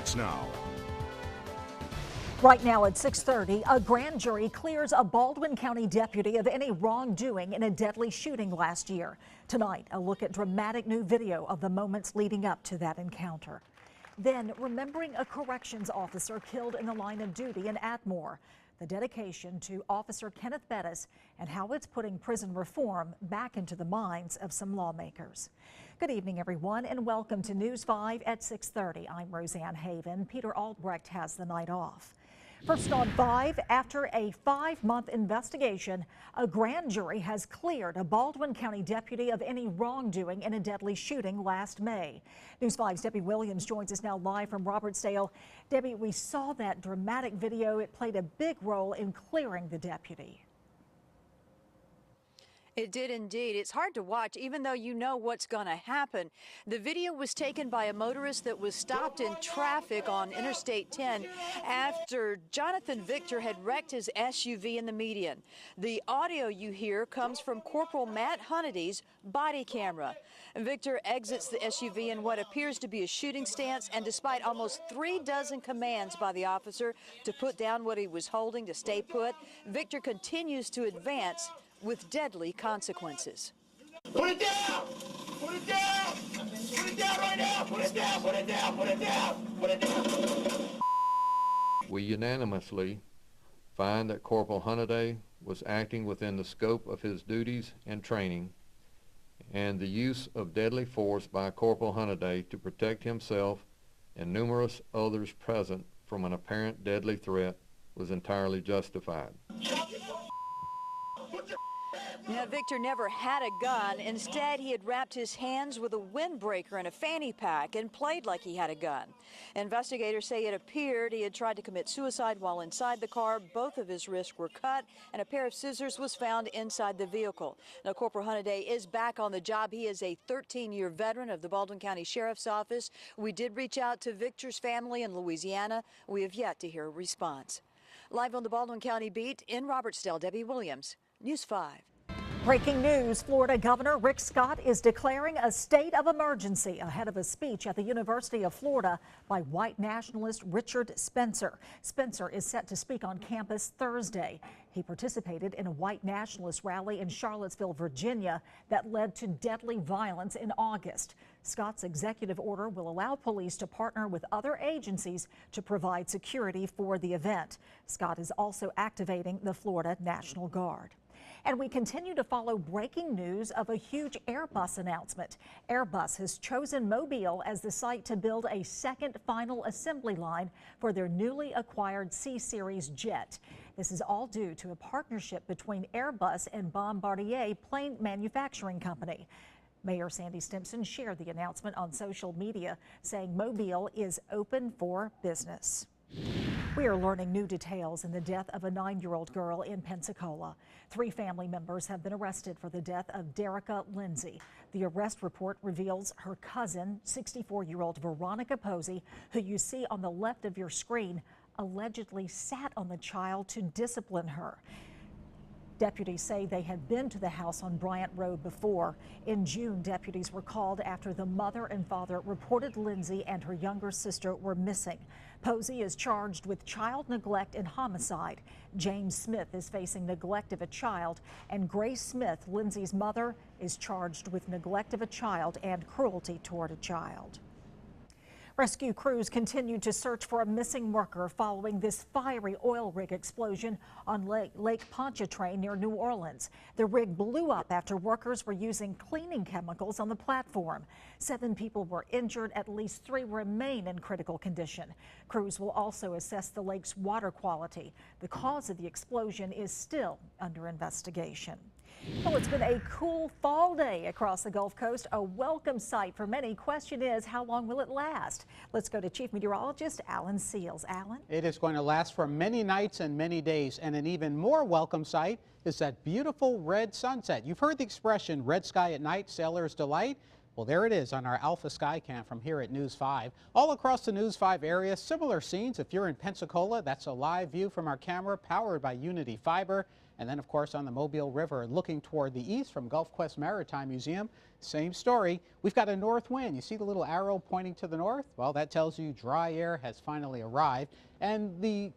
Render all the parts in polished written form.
starts now. Right now at 6:30, a grand jury clears a Baldwin County deputy of any wrongdoing in a deadly shooting last year. Tonight, a look at dramatic new video of the moments leading up to that encounter. Then, remembering a corrections officer killed in the line of duty in Atmore. The dedication to Officer Kenneth Bettis and how it's putting prison reform back into the minds of some lawmakers. Good evening, everyone, and welcome to News 5 at 6:30. I'm Roseanne Haven. Peter Albrecht has the night off. First on 5, after a 5-month investigation, a grand jury has cleared a Baldwin County deputy of any wrongdoing in a deadly shooting last May. News 5's Debbie Williams joins us now live from Robertsdale. Debbie, we saw that dramatic video. It played a big role in clearing the deputy. It did indeed. It's hard to watch even though you know what's going to happen. The video was taken by a motorist that was stopped in traffic on Interstate 10 after Jonathan Victor had wrecked his SUV in the median. The audio you hear comes from Corporal Matt Hunnity's body camera. Victor exits the SUV in what appears to be a shooting stance, and despite almost 3 dozen commands by the officer to put down what he was holding to stay put, Victor continues to advance with deadly consequences. Put it down! Put it down! Put it down right now! Put it down! Put it down! Put it down! Put it down! We unanimously find that Corporal Hunnity was acting within the scope of his duties and training, and the use of deadly force by Corporal Hunnity to protect himself and numerous others present from an apparent deadly threat was entirely justified. Now, Victor never had a gun. Instead, he had wrapped his hands with a windbreaker and a fanny pack and played like he had a gun. Investigators say it appeared he had tried to commit suicide while inside the car. Both of his wrists were cut, and a pair of scissors was found inside the vehicle. Now, Corporal Hunnity is back on the job. He is a 13-year veteran of the Baldwin County Sheriff's Office. We did reach out to Victor's family in Louisiana. We have yet to hear a response. Live on the Baldwin County beat in Robertsdale, Debbie Williams, News 5. Breaking news, Florida Governor Rick Scott is declaring a state of emergency ahead of a speech at the University of Florida by white nationalist Richard Spencer. Spencer is set to speak on campus Thursday. He participated in a white nationalist rally in Charlottesville, Virginia that led to deadly violence in August. Scott's executive order will allow police to partner with other agencies to provide security for the event. Scott is also activating the Florida National Guard. And we continue to follow breaking news of a huge Airbus announcement. Airbus has chosen Mobile as the site to build a second final assembly line for their newly acquired C-Series jet. This is all due to a partnership between Airbus and Bombardier Plane Manufacturing Company. Mayor Sandy Stimpson shared the announcement on social media, saying Mobile is open for business. We are learning new details in the death of a 9-year-old girl in Pensacola. 3 family members have been arrested for the death of Derica Lindsay. The arrest report reveals her cousin, 64-year-old Veronica Posey, who you see on the left of your screen, allegedly sat on the child to discipline her. Deputies say they had been to the house on Bryant Road before. In June, deputies were called after the mother and father reported Lindsay and her younger sister were missing. Posey is charged with child neglect and homicide. James Smith is facing neglect of a child, and Grace Smith, Lindsay's mother, is charged with neglect of a child and cruelty toward a child. Rescue crews continued to search for a missing worker following this fiery oil rig explosion on Lake Pontchartrain near New Orleans. The rig blew up after workers were using cleaning chemicals on the platform. 7 people were injured. At least 3 remain in critical condition. Crews will also assess the lake's water quality. The cause of the explosion is still under investigation. Well, it's been a cool fall day across the Gulf Coast, a welcome sight for many. Question is, how long will it last? Let's go to Chief Meteorologist Alan Seals. Alan? It is going to last for many nights and many days, and an even more welcome sight is that beautiful red sunset. You've heard the expression, red sky at night, sailor's delight. Well, there it is on our Alpha Sky Cam from here at News 5. All across the News 5 area, similar scenes. If you're in Pensacola, that's a live view from our camera powered by Unity Fiber. And then, of course, on the Mobile River, looking toward the east from Gulf Quest Maritime Museum, same story. We've got a north wind. You see the little arrow pointing to the north? Well, that tells you dry air has finally arrived. And the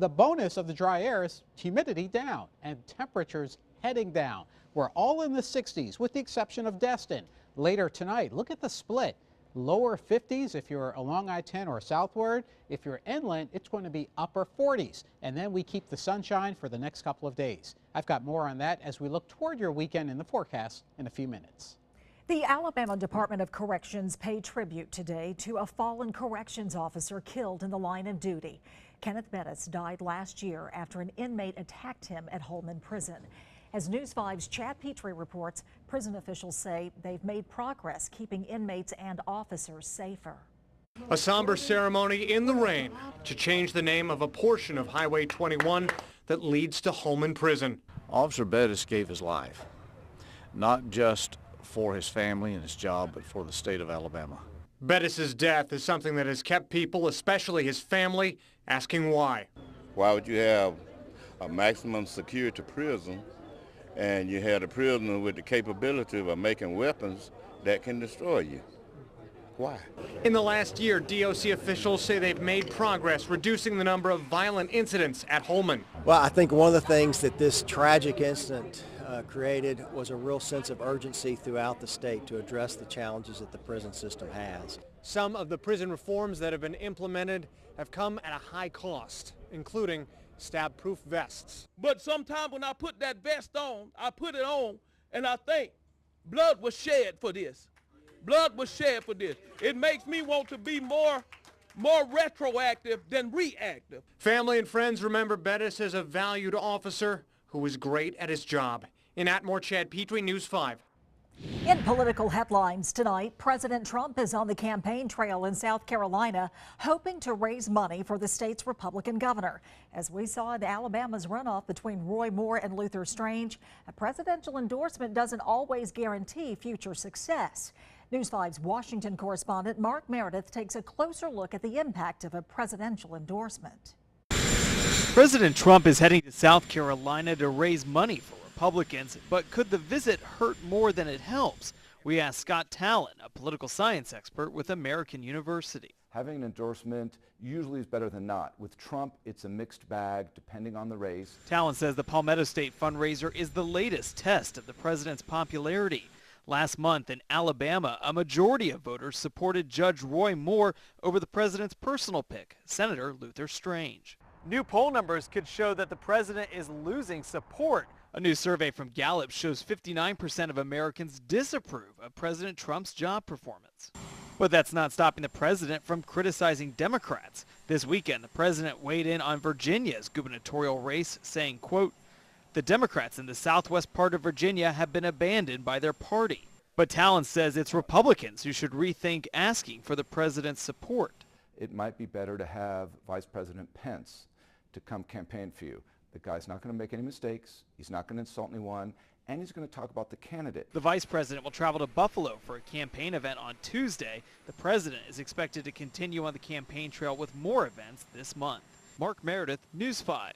bonus of the dry air is humidity down and temperatures heading down. We're all in the 60s with the exception of Destin. Later tonight, look at the split. Lower 50s if you're along I-10 or southward. If you're inland, it's going to be upper 40s. And then we keep the sunshine for the next couple of days. I've got more on that as we look toward your weekend in the forecast in a few minutes. The Alabama Department of Corrections paid tribute today to a fallen corrections officer killed in the line of duty. Kenneth Bettis died last year after an inmate attacked him at Holman Prison. As News 5's Chad Petrie reports, prison officials say they've made progress keeping inmates and officers safer. A somber ceremony in the rain to change the name of a portion of Highway 21 that leads to Holman Prison. Officer Bettis gave his life, not just for his family and his job, but for the state of Alabama. Bettis's death is something that has kept people, especially his family, asking why. Why would you have a maximum security prison and you had a prisoner with the capability of making weapons that can destroy you? Why? In the last year, DOC officials say they've made progress reducing the number of violent incidents at Holman. Well, I think one of the things that this tragic incident created was a real sense of urgency throughout the state to address the challenges that the prison system has. Some of the prison reforms that have been implemented have come at a high cost, including stab-proof vests. But sometimes when I put that vest on, I put it on and I think blood was shed for this. Blood was shed for this. It makes me want to be more retroactive than reactive. Family and friends remember Bettis as a valued officer who was great at his job. In Atmore, Chad Petrie, News 5. In political headlines tonight, President Trump is on the campaign trail in South Carolina, hoping to raise money for the state's Republican governor. As we saw in Alabama's runoff between Roy Moore and Luther Strange, a presidential endorsement doesn't always guarantee future success. News 5's Washington correspondent Mark Meredith takes a closer look at the impact of a presidential endorsement. President Trump is heading to South Carolina to raise money for Republicans, but could the visit hurt more than it helps? We asked Scott Talon, a political science expert with American University. Having an endorsement usually is better than not. With Trump, it's a mixed bag depending on the race. Talon says the Palmetto State fundraiser is the latest test of the president's popularity. Last month in Alabama, a majority of voters supported Judge Roy Moore over the president's personal pick, Senator Luther Strange. New poll numbers could show that the president is losing support. A new survey from Gallup shows 59% of Americans disapprove of President Trump's job performance. But that's not stopping the president from criticizing Democrats. This weekend, the president weighed in on Virginia's gubernatorial race, saying, quote, "The Democrats in the southwest part of Virginia have been abandoned by their party." But Talon says it's Republicans who should rethink asking for the president's support. It might be better to have Vice President Pence to come campaign for you. The guy's not going to make any mistakes, he's not going to insult anyone, and he's going to talk about the candidate. The vice president will travel to Buffalo for a campaign event on Tuesday. The president is expected to continue on the campaign trail with more events this month. Mark Meredith, News 5.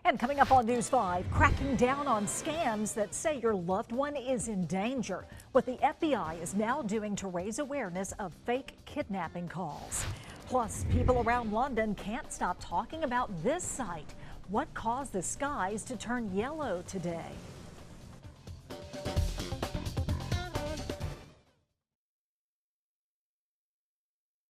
And coming up on News 5, cracking down on scams that say your loved one is in danger. What the FBI is now doing to raise awareness of fake kidnapping calls. Plus, people around London can't stop talking about this sight. What caused the skies to turn yellow today?